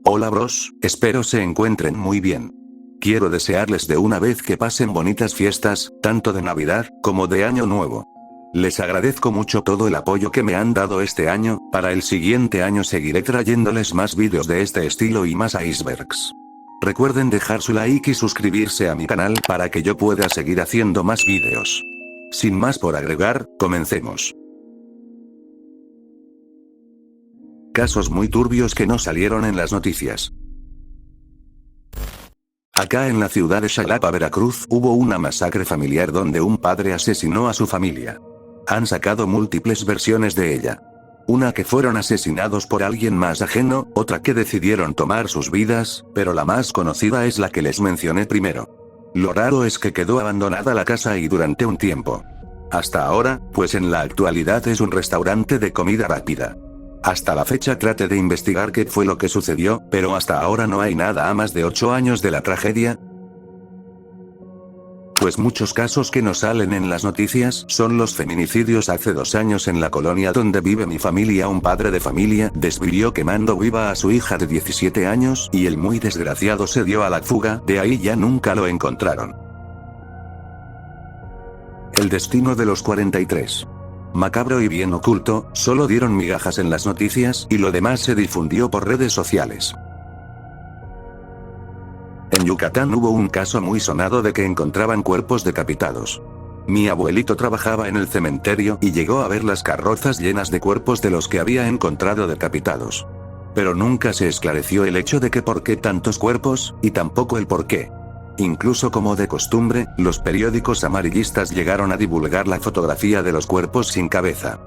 Hola bros, espero se encuentren muy bien. Quiero desearles de una vez que pasen bonitas fiestas, tanto de Navidad, como de Año Nuevo. Les agradezco mucho todo el apoyo que me han dado este año, para el siguiente año seguiré trayéndoles más vídeos de este estilo y más icebergs. Recuerden dejar su like y suscribirse a mi canal para que yo pueda seguir haciendo más vídeos. Sin más por agregar, comencemos. Casos muy turbios que no salieron en las noticias. Acá en la ciudad de Xalapa, Veracruz, hubo una masacre familiar donde un padre asesinó a su familia. Han sacado múltiples versiones de ella. Una que fueron asesinados por alguien más ajeno, otra que decidieron tomar sus vidas, pero la más conocida es la que les mencioné primero. Lo raro es que quedó abandonada la casa y durante un tiempo. Hasta ahora, pues en la actualidad es un restaurante de comida rápida. Hasta la fecha traté de investigar qué fue lo que sucedió, pero hasta ahora no hay nada a más de 8 años de la tragedia. Pues muchos casos que no salen en las noticias son los feminicidios. Hace 2 años en la colonia donde vive mi familia un padre de familia desvivió quemando viva a su hija de 17 años y el muy desgraciado se dio a la fuga, de ahí ya nunca lo encontraron. El destino de los 43. Macabro y bien oculto, solo dieron migajas en las noticias y lo demás se difundió por redes sociales. En Yucatán hubo un caso muy sonado de que encontraban cuerpos decapitados. Mi abuelito trabajaba en el cementerio y llegó a ver las carrozas llenas de cuerpos de los que había encontrado decapitados. Pero nunca se esclareció el hecho de que por qué tantos cuerpos, y tampoco el por qué. Incluso como de costumbre, los periódicos amarillistas llegaron a divulgar la fotografía de los cuerpos sin cabeza.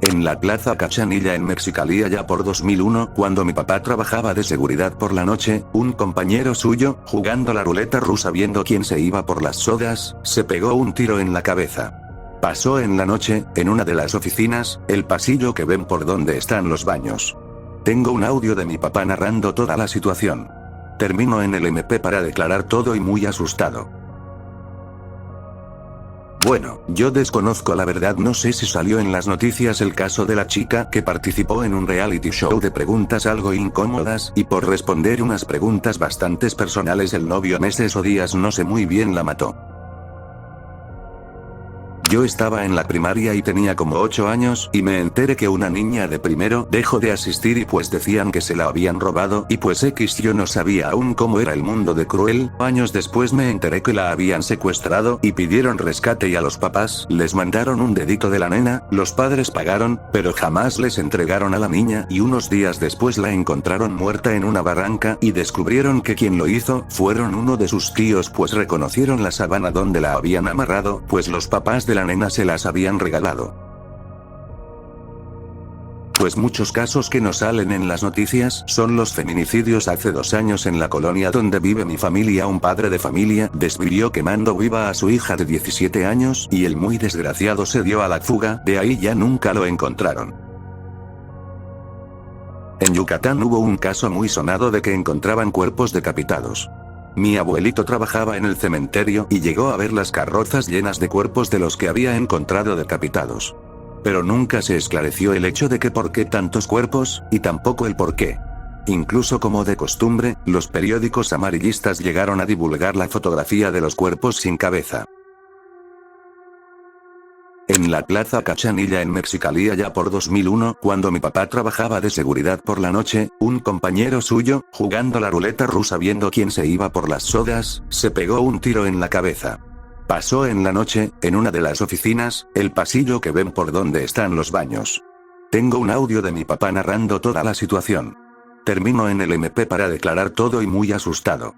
En la Plaza Cachanilla en Mexicali allá por 2001, cuando mi papá trabajaba de seguridad por la noche, un compañero suyo, jugando la ruleta rusa viendo quién se iba por las sodas, se pegó un tiro en la cabeza. Pasó en la noche, en una de las oficinas, el pasillo que ven por donde están los baños. Tengo un audio de mi papá narrando toda la situación. Termino en el MP para declarar todo y muy asustado. Bueno, yo desconozco la verdad, no sé si salió en las noticias el caso de la chica que participó en un reality show de preguntas algo incómodas y por responder unas preguntas bastante personales el novio meses o días no sé muy bien la mató. Yo estaba en la primaria y tenía como 8 años y me enteré que una niña de primero dejó de asistir y pues decían que se la habían robado y pues yo no sabía aún cómo era el mundo de cruel. Años después me enteré que la habían secuestrado y pidieron rescate y a los papás les mandaron un dedito de la nena, los padres pagaron, pero jamás les entregaron a la niña y unos días después la encontraron muerta en una barranca y descubrieron que quien lo hizo fueron uno de sus tíos pues reconocieron la sábana donde la habían amarrado pues los papás de la nena se las habían regalado. Pues muchos casos que no salen en las noticias son los feminicidios. Hace 2 años en la colonia donde vive mi familia un padre de familia desvivió quemando viva a su hija de 17 años y el muy desgraciado se dio a la fuga, de ahí ya nunca lo encontraron. En Yucatán hubo un caso muy sonado de que encontraban cuerpos decapitados. Mi abuelito trabajaba en el cementerio y llegó a ver las carrozas llenas de cuerpos de los que había encontrado decapitados. Pero nunca se esclareció el hecho de que por qué tantos cuerpos, y tampoco el por qué. Incluso como de costumbre, los periódicos amarillistas llegaron a divulgar la fotografía de los cuerpos sin cabeza. En la Plaza Cachanilla en Mexicali allá por 2001, cuando mi papá trabajaba de seguridad por la noche, un compañero suyo, jugando la ruleta rusa viendo quién se iba por las sodas, se pegó un tiro en la cabeza. Pasó en la noche, en una de las oficinas, el pasillo que ven por donde están los baños. Tengo un audio de mi papá narrando toda la situación. Termino en el MP para declarar todo y muy asustado.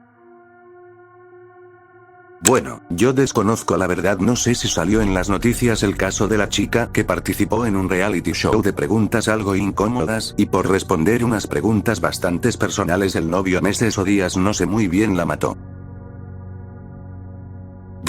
Bueno, yo desconozco la verdad, no sé si salió en las noticias el caso de la chica que participó en un reality show de preguntas algo incómodas y por responder unas preguntas bastante personales el novio meses o días no sé muy bien la mató.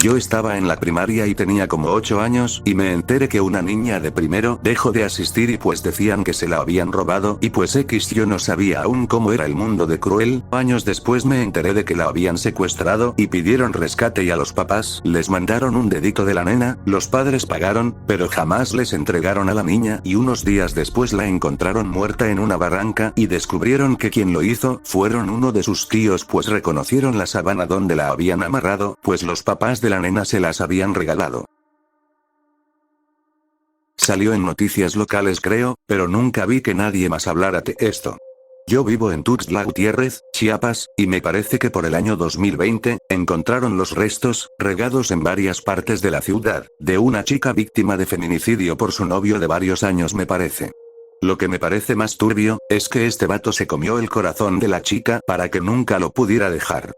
Yo estaba en la primaria y tenía como 8 años y me enteré que una niña de primero dejó de asistir y pues decían que se la habían robado y pues yo no sabía aún cómo era el mundo de Cruel. Años después me enteré de que la habían secuestrado y pidieron rescate y a los papás les mandaron un dedito de la nena, los padres pagaron, pero jamás les entregaron a la niña y unos días después la encontraron muerta en una barranca y descubrieron que quien lo hizo fueron uno de sus tíos pues reconocieron la sábana donde la habían amarrado, pues los papás de la nena se las habían regalado. Salió en noticias locales creo, pero nunca vi que nadie más hablara de esto. Yo vivo en Tuxtla Gutiérrez, Chiapas, y me parece que por el año 2020, encontraron los restos, regados en varias partes de la ciudad, de una chica víctima de feminicidio por su novio de varios años me parece. Lo que me parece más turbio, es que este vato se comió el corazón de la chica para que nunca lo pudiera dejar.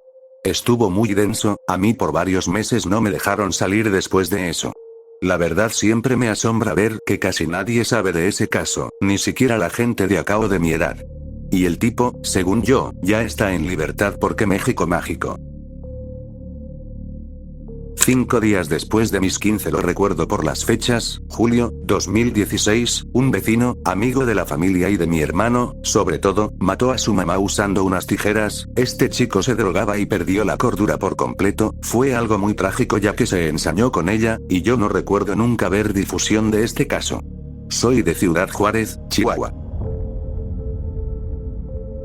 Estuvo muy denso, a mí por varios meses no me dejaron salir después de eso. La verdad siempre me asombra ver que casi nadie sabe de ese caso, ni siquiera la gente de acá o de mi edad. Y el tipo, según yo, ya está en libertad porque México mágico. 5 días después de mis 15 lo recuerdo por las fechas, julio, 2016, un vecino, amigo de la familia y de mi hermano, sobre todo, mató a su mamá usando unas tijeras, este chico se drogaba y perdió la cordura por completo, fue algo muy trágico ya que se ensañó con ella, y yo no recuerdo nunca ver difusión de este caso. Soy de Ciudad Juárez, Chihuahua.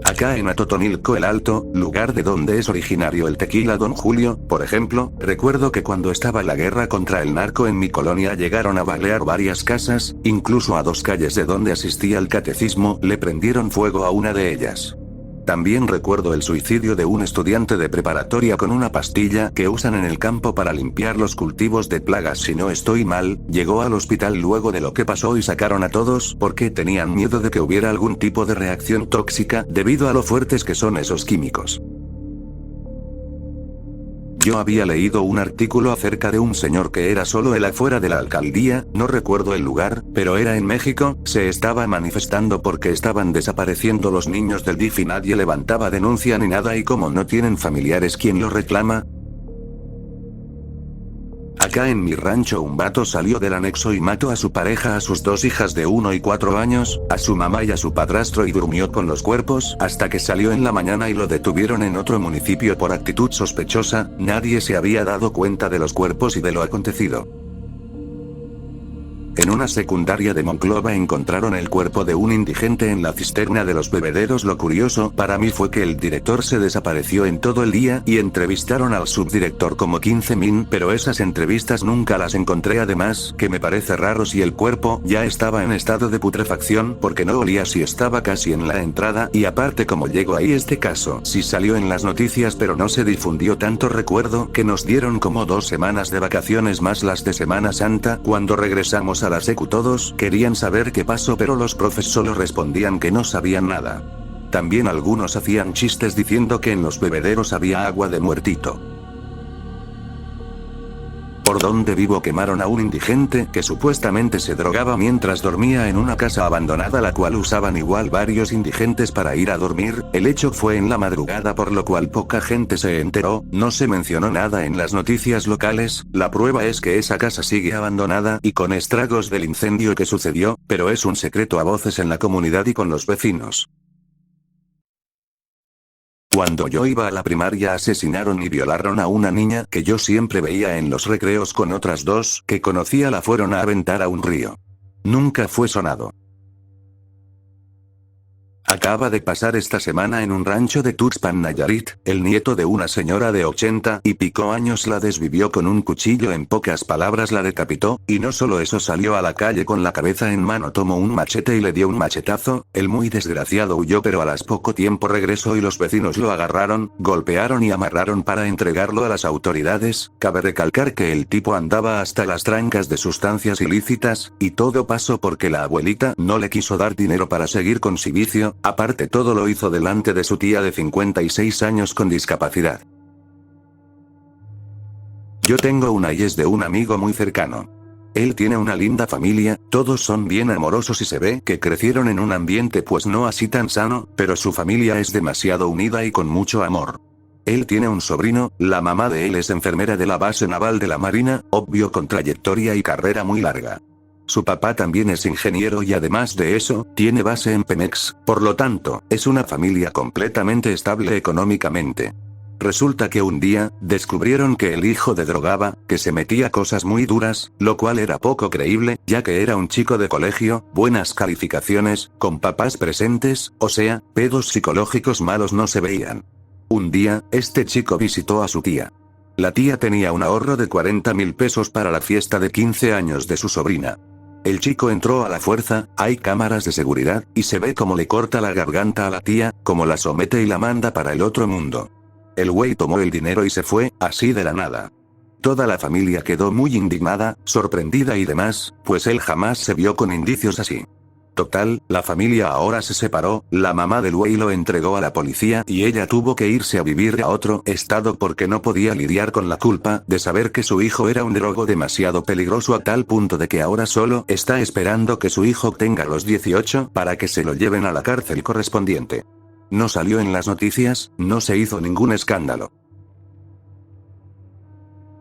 Acá en Atotonilco el Alto, lugar de donde es originario el tequila Don Julio, por ejemplo, recuerdo que cuando estaba la guerra contra el narco en mi colonia llegaron a balear varias casas, incluso a 2 calles de donde asistía al catecismo, le prendieron fuego a una de ellas. También recuerdo el suicidio de un estudiante de preparatoria con una pastilla que usan en el campo para limpiar los cultivos de plagas si no estoy mal, llegó al hospital luego de lo que pasó y sacaron a todos porque tenían miedo de que hubiera algún tipo de reacción tóxica debido a lo fuertes que son esos químicos. Yo había leído un artículo acerca de un señor que era solo el afuera de la alcaldía, no recuerdo el lugar, pero era en México, se estaba manifestando porque estaban desapareciendo los niños del DIF y nadie levantaba denuncia ni nada y como no tienen familiares quien lo reclama. Acá en mi rancho un vato salió del anexo y mató a su pareja, a sus 2 hijas de 1 y 4 años, a su mamá y a su padrastro y durmió con los cuerpos hasta que salió en la mañana y lo detuvieron en otro municipio por actitud sospechosa, nadie se había dado cuenta de los cuerpos y de lo acontecido. En una secundaria de Monclova encontraron el cuerpo de un indigente en la cisterna de los bebederos. Lo curioso para mí fue que el director se desapareció en todo el día y entrevistaron al subdirector como 15 min, pero esas entrevistas nunca las encontré, además que me parece raro si el cuerpo ya estaba en estado de putrefacción porque no olía si estaba casi en la entrada y aparte como llegó ahí este caso, sí salió en las noticias pero no se difundió tanto. Recuerdo que nos dieron como 2 semanas de vacaciones más las de Semana Santa. Cuando regresamos a la secu todos querían saber qué pasó pero los profes solo respondían que no sabían nada. También algunos hacían chistes diciendo que en los bebederos había agua de muertito. Por donde vivo quemaron a un indigente que supuestamente se drogaba mientras dormía en una casa abandonada la cual usaban igual varios indigentes para ir a dormir. El hecho fue en la madrugada por lo cual poca gente se enteró, no se mencionó nada en las noticias locales, la prueba es que esa casa sigue abandonada y con estragos del incendio que sucedió, pero es un secreto a voces en la comunidad y con los vecinos. Cuando yo iba a la primaria asesinaron y violaron a una niña que yo siempre veía en los recreos con otras 2 que conocía, la fueron a aventar a un río. Nunca fue sonado. Acaba de pasar esta semana en un rancho de Tuxpan, Nayarit, el nieto de una señora de 80 y pico años la desvivió con un cuchillo, en pocas palabras la decapitó, y no solo eso, salió a la calle con la cabeza en mano, tomó un machete y le dio un machetazo. El muy desgraciado huyó pero a las poco tiempo regresó y los vecinos lo agarraron, golpearon y amarraron para entregarlo a las autoridades. Cabe recalcar que el tipo andaba hasta las trancas de sustancias ilícitas, y todo pasó porque la abuelita no le quiso dar dinero para seguir con su vicio. Aparte todo lo hizo delante de su tía de 56 años con discapacidad. Yo tengo una y es de un amigo muy cercano. Él tiene una linda familia, todos son bien amorosos y se ve que crecieron en un ambiente pues no así tan sano, pero su familia es demasiado unida y con mucho amor. Él tiene un sobrino, la mamá de él es enfermera de la base naval de la Marina, obvio con trayectoria y carrera muy larga. Su papá también es ingeniero y además de eso, tiene base en Pemex, por lo tanto, es una familia completamente estable económicamente. Resulta que un día, descubrieron que el hijo de drogaba, que se metía cosas muy duras, lo cual era poco creíble, ya que era un chico de colegio, buenas calificaciones, con papás presentes, o sea, pedos psicológicos malos no se veían. Un día, este chico visitó a su tía. La tía tenía un ahorro de 40.000 pesos para la fiesta de 15 años de su sobrina. El chico entró a la fuerza, hay cámaras de seguridad, y se ve cómo le corta la garganta a la tía, cómo la somete y la manda para el otro mundo. El güey tomó el dinero y se fue, así de la nada. Toda la familia quedó muy indignada, sorprendida y demás, pues él jamás se vio con indicios así. Total, la familia ahora se separó, la mamá del güey lo entregó a la policía y ella tuvo que irse a vivir a otro estado porque no podía lidiar con la culpa de saber que su hijo era un drogo demasiado peligroso a tal punto de que ahora solo está esperando que su hijo tenga los 18 para que se lo lleven a la cárcel correspondiente. No salió en las noticias, no se hizo ningún escándalo.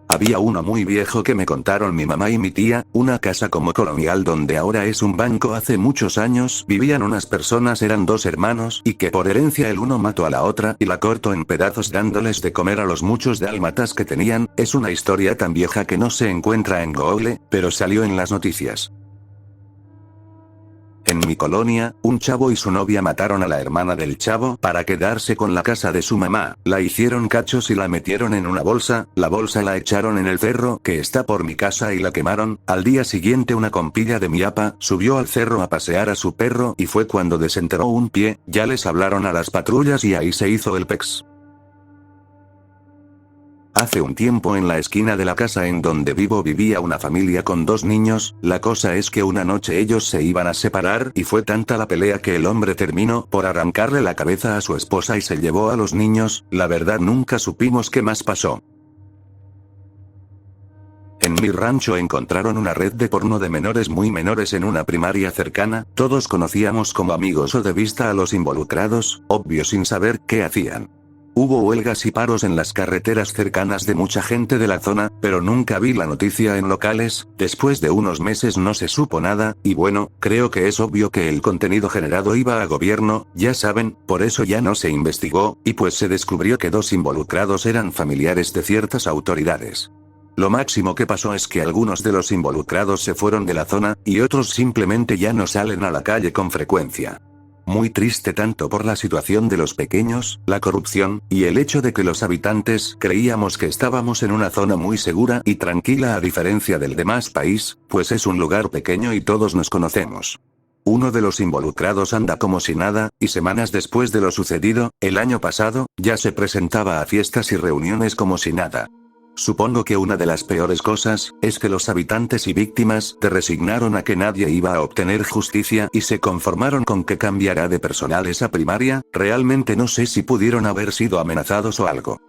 Había uno muy viejo que me contaron mi mamá y mi tía, una casa como colonial donde ahora es un banco. Hace muchos años vivían unas personas, eran dos hermanos, y que por herencia el uno mató a la otra y la cortó en pedazos dándoles de comer a los muchos dálmatas que tenían. Es una historia tan vieja que no se encuentra en Google, pero salió en las noticias. En mi colonia, un chavo y su novia mataron a la hermana del chavo para quedarse con la casa de su mamá, la hicieron cachos y la metieron en una bolsa, la bolsa la echaron en el cerro que está por mi casa y la quemaron. Al día siguiente una compilla de mi apa subió al cerro a pasear a su perro y fue cuando desenterró un pie, ya les hablaron a las patrullas y ahí se hizo el pex. Hace un tiempo en la esquina de la casa en donde vivo vivía una familia con dos niños. La cosa es que una noche ellos se iban a separar y fue tanta la pelea que el hombre terminó por arrancarle la cabeza a su esposa y se llevó a los niños. La verdad nunca supimos qué más pasó. En mi rancho encontraron una red de porno de menores muy menores en una primaria cercana. Todos conocíamos como amigos o de vista a los involucrados, obvio sin saber qué hacían. Hubo huelgas y paros en las carreteras cercanas de mucha gente de la zona, pero nunca vi la noticia en locales. Después de unos meses no se supo nada, y bueno, creo que es obvio que el contenido generado iba a gobierno, ya saben, por eso ya no se investigó, y pues se descubrió que dos involucrados eran familiares de ciertas autoridades. Lo máximo que pasó es que algunos de los involucrados se fueron de la zona, y otros simplemente ya no salen a la calle con frecuencia. Muy triste tanto por la situación de los pequeños, la corrupción, y el hecho de que los habitantes creíamos que estábamos en una zona muy segura y tranquila a diferencia del demás país, pues es un lugar pequeño y todos nos conocemos. Uno de los involucrados anda como si nada, y semanas después de lo sucedido, el año pasado, ya se presentaba a fiestas y reuniones como si nada. Supongo que una de las peores cosas, es que los habitantes y víctimas te resignaron a que nadie iba a obtener justicia y se conformaron con que cambiará de personal esa primaria. Realmente no sé si pudieron haber sido amenazados o algo.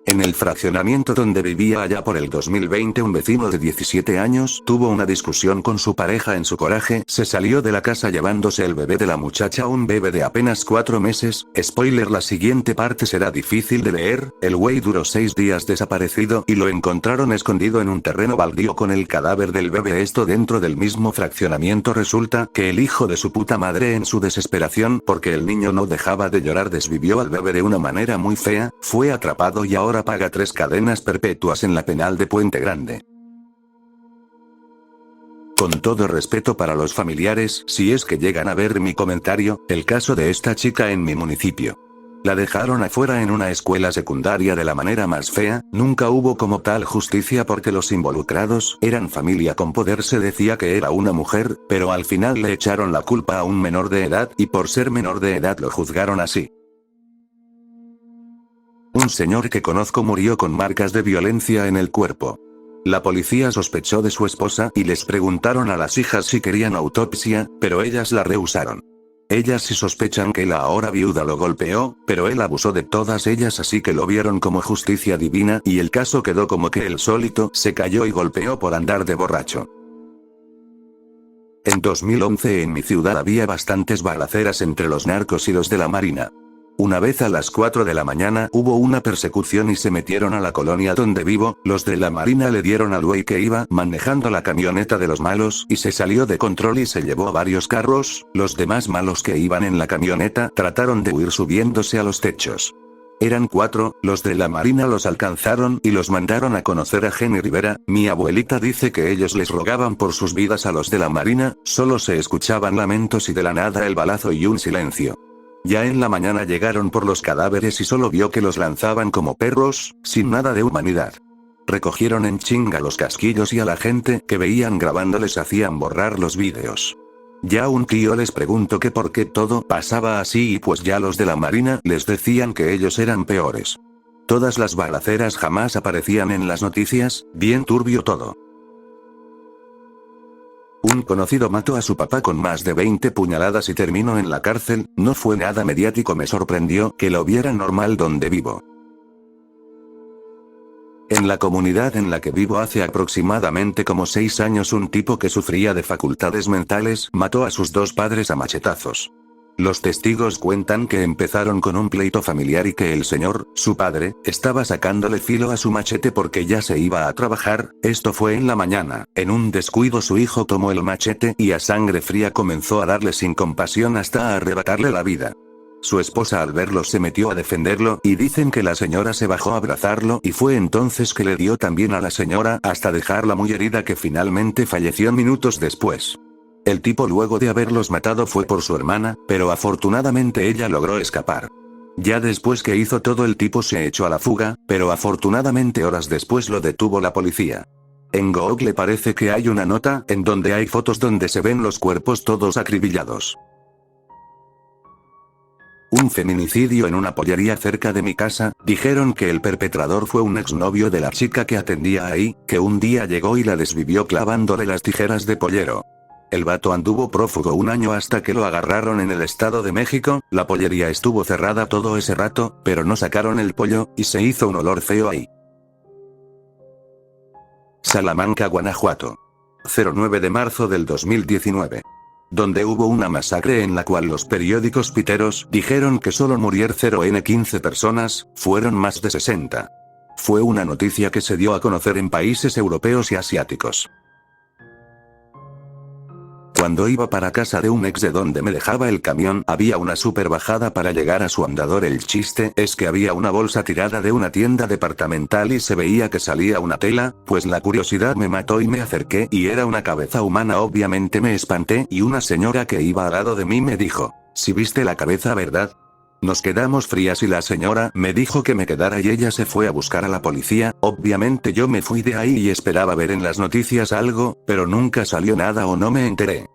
En el fraccionamiento donde vivía allá por el 2020 un vecino de 17 años tuvo una discusión con su pareja. En su coraje se salió de la casa llevándose el bebé de la muchacha, un bebé de apenas 4 meses. Spoiler, la siguiente parte será difícil de leer. El güey duró 6 días desaparecido y lo encontraron escondido en un terreno baldío con el cadáver del bebé, esto dentro del mismo fraccionamiento. Resulta que el hijo de su puta madre, en su desesperación porque el niño no dejaba de llorar, desvivió al bebé de una manera muy fea, fue atrapado y ahora paga 3 cadenas perpetuas en la penal de Puente Grande. Con todo respeto para los familiares, si es que llegan a ver mi comentario, el caso de esta chica en mi municipio. La dejaron afuera en una escuela secundaria de la manera más fea, nunca hubo como tal justicia porque los involucrados eran familia con poder. Se decía que era una mujer, pero al final le echaron la culpa a un menor de edad, y por ser menor de edad lo juzgaron así. Un señor que conozco murió con marcas de violencia en el cuerpo. La policía sospechó de su esposa y les preguntaron a las hijas si querían autopsia, pero ellas la rehusaron. Ellas sí sospechan que la ahora viuda lo golpeó, pero él abusó de todas ellas, así que lo vieron como justicia divina y el caso quedó como que él solito se cayó y golpeó por andar de borracho. En 2011 en mi ciudad había bastantes balaceras entre los narcos y los de la Marina. Una vez a las 4 de la mañana hubo una persecución y se metieron a la colonia donde vivo, los de la marina le dieron al güey que iba manejando la camioneta de los malos y se salió de control y se llevó a varios carros, los demás malos que iban en la camioneta trataron de huir subiéndose a los techos. Eran 4, los de la marina los alcanzaron y los mandaron a conocer a Jenny Rivera. Mi abuelita dice que ellos les rogaban por sus vidas a los de la marina, solo se escuchaban lamentos y de la nada el balazo y un silencio. Ya en la mañana llegaron por los cadáveres y solo vio que los lanzaban como perros, sin nada de humanidad. Recogieron en chinga los casquillos y a la gente que veían grabando les hacían borrar los vídeos. Ya un tío les preguntó que por qué todo pasaba así y pues ya los de la marina les decían que ellos eran peores. Todas las balaceras jamás aparecían en las noticias, bien turbio todo. Un conocido mató a su papá con más de 20 puñaladas y terminó en la cárcel, no fue nada mediático, me sorprendió que lo viera normal donde vivo. En la comunidad en la que vivo hace aproximadamente como 6 años un tipo que sufría de facultades mentales mató a sus 2 padres a machetazos. Los testigos cuentan que empezaron con un pleito familiar y que el señor, su padre, estaba sacándole filo a su machete porque ya se iba a trabajar. Esto fue en la mañana. En un descuido su hijo tomó el machete y a sangre fría comenzó a darle sin compasión hasta arrebatarle la vida. Su esposa al verlo se metió a defenderlo y dicen que la señora se bajó a abrazarlo y fue entonces que le dio también a la señora hasta dejarla muy herida que finalmente falleció minutos después. El tipo luego de haberlos matado fue por su hermana, pero afortunadamente ella logró escapar. Ya después que hizo todo el tipo se echó a la fuga, pero afortunadamente horas después lo detuvo la policía. En Google parece que hay una nota en donde hay fotos donde se ven los cuerpos todos acribillados. Un feminicidio en una pollería cerca de mi casa, dijeron que el perpetrador fue un exnovio de la chica que atendía ahí, que un día llegó y la desvivió clavándole las tijeras de pollero. El vato anduvo prófugo 1 año hasta que lo agarraron en el Estado de México, la pollería estuvo cerrada todo ese rato, pero no sacaron el pollo, y se hizo un olor feo ahí. Salamanca, Guanajuato. 09 de marzo del 2019. Donde hubo una masacre en la cual los periódicos piteros dijeron que solo murieron 15 personas, fueron más de 60. Fue una noticia que se dio a conocer en países europeos y asiáticos. Cuando iba para casa de un ex de donde me dejaba el camión, había una super bajada para llegar a su andador. El chiste es que había una bolsa tirada de una tienda departamental y se veía que salía una tela, pues la curiosidad me mató y me acerqué y era una cabeza humana. Obviamente me espanté y una señora que iba al lado de mí me dijo, ¿si viste la cabeza, verdad? Nos quedamos frías y la señora me dijo que me quedara y ella se fue a buscar a la policía. Obviamente yo me fui de ahí y esperaba ver en las noticias algo, pero nunca salió nada o no me enteré.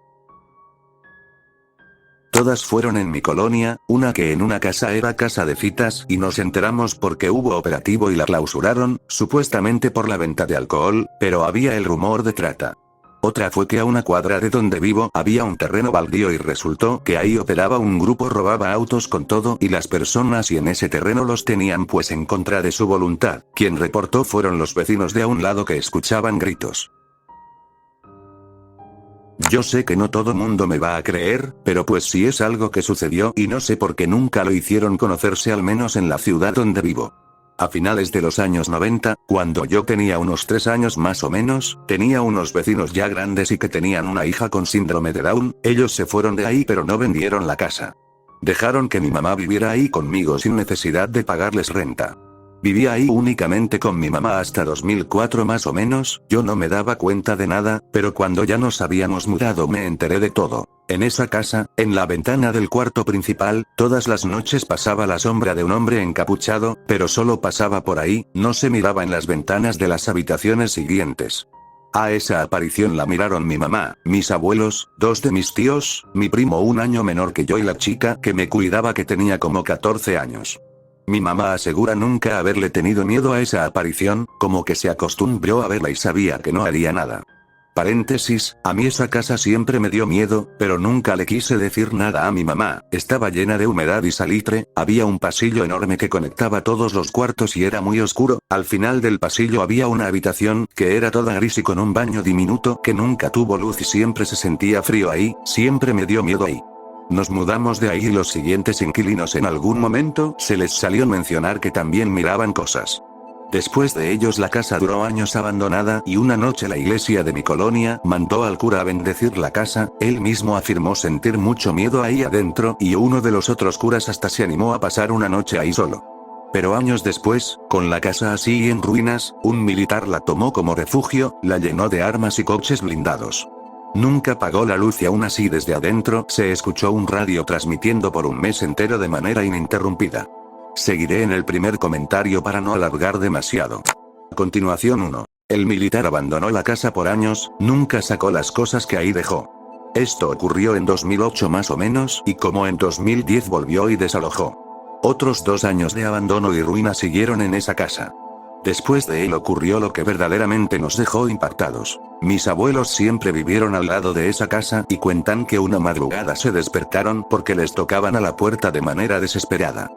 Todas fueron en mi colonia, una que en una casa era casa de citas y nos enteramos porque hubo operativo y la clausuraron, supuestamente por la venta de alcohol, pero había el rumor de trata. Otra fue que a una cuadra de donde vivo había un terreno baldío y resultó que ahí operaba un grupo, robaba autos con todo y las personas y en ese terreno los tenían pues en contra de su voluntad. Quien reportó fueron los vecinos de a un lado que escuchaban gritos. Yo sé que no todo mundo me va a creer, pero pues sí es algo que sucedió y no sé por qué nunca lo hicieron conocerse, al menos en la ciudad donde vivo. A finales de los años 90, cuando yo tenía unos 3 años más o menos, tenía unos vecinos ya grandes y que tenían una hija con síndrome de Down. Ellos se fueron de ahí pero no vendieron la casa. Dejaron que mi mamá viviera ahí conmigo sin necesidad de pagarles renta. Vivía ahí únicamente con mi mamá hasta 2004 más o menos. Yo no me daba cuenta de nada, pero cuando ya nos habíamos mudado me enteré de todo. En esa casa, en la ventana del cuarto principal, todas las noches pasaba la sombra de un hombre encapuchado, pero solo pasaba por ahí, no se miraba en las ventanas de las habitaciones siguientes. A esa aparición la miraron mi mamá, mis abuelos, 2 de mis tíos, mi primo 1 año menor que yo y la chica que me cuidaba que tenía como 14 años. Mi mamá asegura nunca haberle tenido miedo a esa aparición, como que se acostumbró a verla y sabía que no haría nada. Paréntesis, a mí esa casa siempre me dio miedo, pero nunca le quise decir nada a mi mamá. Estaba llena de humedad y salitre, había un pasillo enorme que conectaba todos los cuartos y era muy oscuro. Al final del pasillo había una habitación que era toda gris y con un baño diminuto que nunca tuvo luz y siempre se sentía frío ahí, siempre me dio miedo ahí. Nos mudamos de ahí y los siguientes inquilinos en algún momento se les salió mencionar que también miraban cosas. Después de ellos la casa duró años abandonada y una noche la iglesia de mi colonia mandó al cura a bendecir la casa, él mismo afirmó sentir mucho miedo ahí adentro y uno de los otros curas hasta se animó a pasar una noche ahí solo. Pero años después, con la casa así y en ruinas, un militar la tomó como refugio, la llenó de armas y coches blindados. Nunca apagó la luz y aún así desde adentro se escuchó un radio transmitiendo por un mes entero de manera ininterrumpida. Seguiré en el primer comentario para no alargar demasiado. A continuación 1. El militar abandonó la casa por años, nunca sacó las cosas que ahí dejó. Esto ocurrió en 2008 más o menos y como en 2010 volvió y desalojó. Otros 2 años de abandono y ruina siguieron en esa casa. Después de él ocurrió lo que verdaderamente nos dejó impactados. Mis abuelos siempre vivieron al lado de esa casa y cuentan que una madrugada se despertaron porque les tocaban a la puerta de manera desesperada.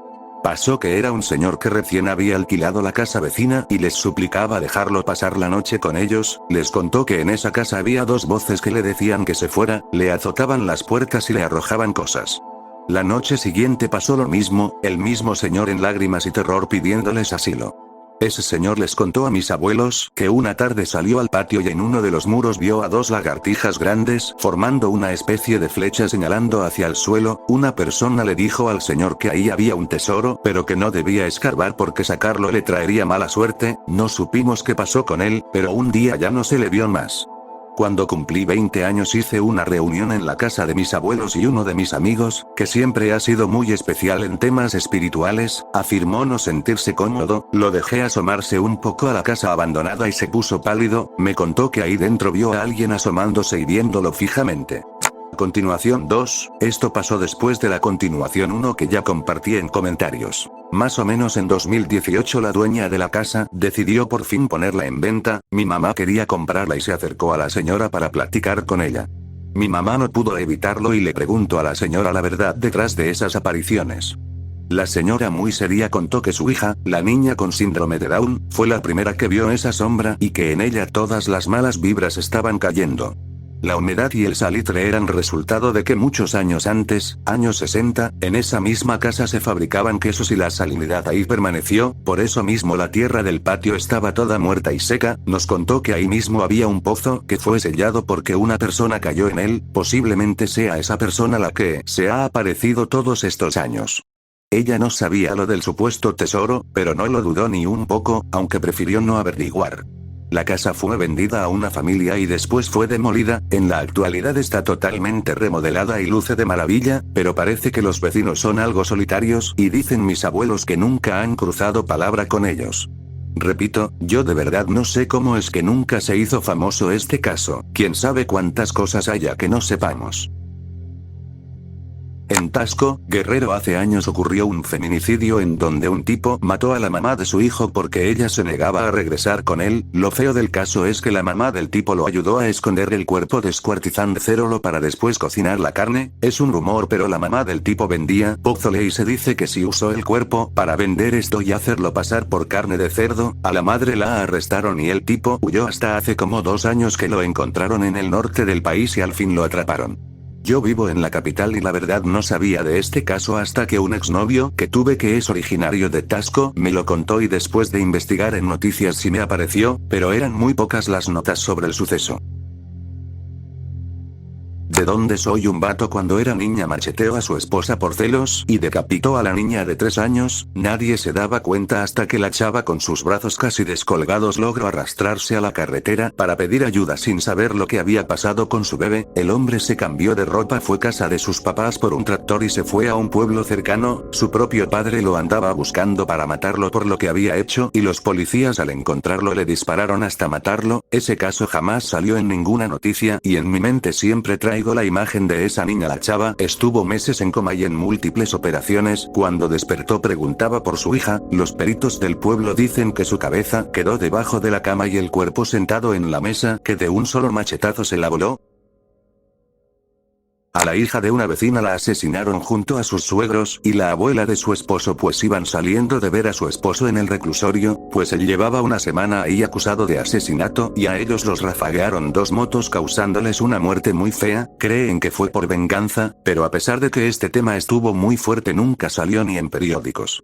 Pasó que era un señor que recién había alquilado la casa vecina y les suplicaba dejarlo pasar la noche con ellos, les contó que en esa casa había 2 voces que le decían que se fuera, le azotaban las puertas y le arrojaban cosas. La noche siguiente pasó lo mismo, el mismo señor en lágrimas y terror pidiéndoles asilo. Ese señor les contó a mis abuelos que una tarde salió al patio y en uno de los muros vio a 2 lagartijas grandes formando una especie de flecha señalando hacia el suelo. Una persona le dijo al señor que ahí había un tesoro, pero que no debía escarbar porque sacarlo le traería mala suerte. No supimos qué pasó con él, pero un día ya no se le vio más. Cuando cumplí 20 años hice una reunión en la casa de mis abuelos y uno de mis amigos, que siempre ha sido muy especial en temas espirituales, afirmó no sentirse cómodo, lo dejé asomarse un poco a la casa abandonada y se puso pálido, me contó que ahí dentro vio a alguien asomándose y viéndolo fijamente. A continuación 2, esto pasó después de la continuación 1 que ya compartí en comentarios. Más o menos en 2018 la dueña de la casa decidió por fin ponerla en venta, mi mamá quería comprarla y se acercó a la señora para platicar con ella. Mi mamá no pudo evitarlo y le preguntó a la señora la verdad detrás de esas apariciones. La señora muy seria contó que su hija, la niña con síndrome de Down, fue la primera que vio esa sombra y que en ella todas las malas vibras estaban cayendo. La humedad y el salitre eran resultado de que muchos años antes, años 60, en esa misma casa se fabricaban quesos y la salinidad ahí permaneció, por eso mismo la tierra del patio estaba toda muerta y seca. Nos contó que ahí mismo había un pozo que fue sellado porque una persona cayó en él, posiblemente sea esa persona la que se ha aparecido todos estos años. Ella no sabía lo del supuesto tesoro, pero no lo dudó ni un poco, aunque prefirió no averiguar. La casa fue vendida a una familia y después fue demolida, en la actualidad está totalmente remodelada y luce de maravilla, pero parece que los vecinos son algo solitarios y dicen mis abuelos que nunca han cruzado palabra con ellos. Repito, yo de verdad no sé cómo es que nunca se hizo famoso este caso, quién sabe cuántas cosas haya que no sepamos. En Tasco, Guerrero hace años ocurrió un feminicidio en donde un tipo mató a la mamá de su hijo porque ella se negaba a regresar con él. Lo feo del caso es que la mamá del tipo lo ayudó a esconder el cuerpo descuartizándolo para después cocinar la carne. Es un rumor pero la mamá del tipo vendía pozole y se dice que si usó el cuerpo para vender esto y hacerlo pasar por carne de cerdo. A la madre la arrestaron y el tipo huyó hasta hace como 2 años que lo encontraron en el norte del país y al fin lo atraparon. Yo vivo en la capital y la verdad no sabía de este caso hasta que un exnovio que tuve que es originario de Tasco me lo contó y después de investigar en noticias sí me apareció, pero eran muy pocas las notas sobre el suceso. ¿De dónde soy? Un vato cuando era niña macheteó a su esposa por celos y decapitó a la niña de 3 años, nadie se daba cuenta hasta que la chava con sus brazos casi descolgados logró arrastrarse a la carretera para pedir ayuda sin saber lo que había pasado con su bebé. El hombre se cambió de ropa, fue a casa de sus papás por un tractor y se fue a un pueblo cercano. Su propio padre lo andaba buscando para matarlo por lo que había hecho y los policías al encontrarlo le dispararon hasta matarlo. Ese caso jamás salió en ninguna noticia y en mi mente siempre traigo la imagen de esa niña. La chava estuvo meses en coma y en múltiples operaciones. Cuando despertó preguntaba por su hija. Los peritos del pueblo dicen que su cabeza quedó debajo de la cama y el cuerpo sentado en la mesa, que de un solo machetazo se la voló. A la hija de una vecina la asesinaron junto a sus suegros y la abuela de su esposo pues iban saliendo de ver a su esposo en el reclusorio, pues él llevaba una semana ahí acusado de asesinato y a ellos los rafaguearon dos motos causándoles una muerte muy fea, creen que fue por venganza, pero a pesar de que este tema estuvo muy fuerte nunca salió ni en periódicos.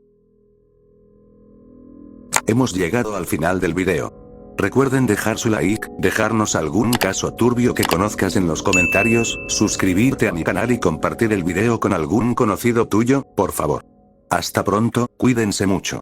Hemos llegado al final del video. Recuerden dejar su like, dejarnos algún caso turbio que conozcas en los comentarios, suscribirte a mi canal y compartir el video con algún conocido tuyo, por favor. Hasta pronto, cuídense mucho.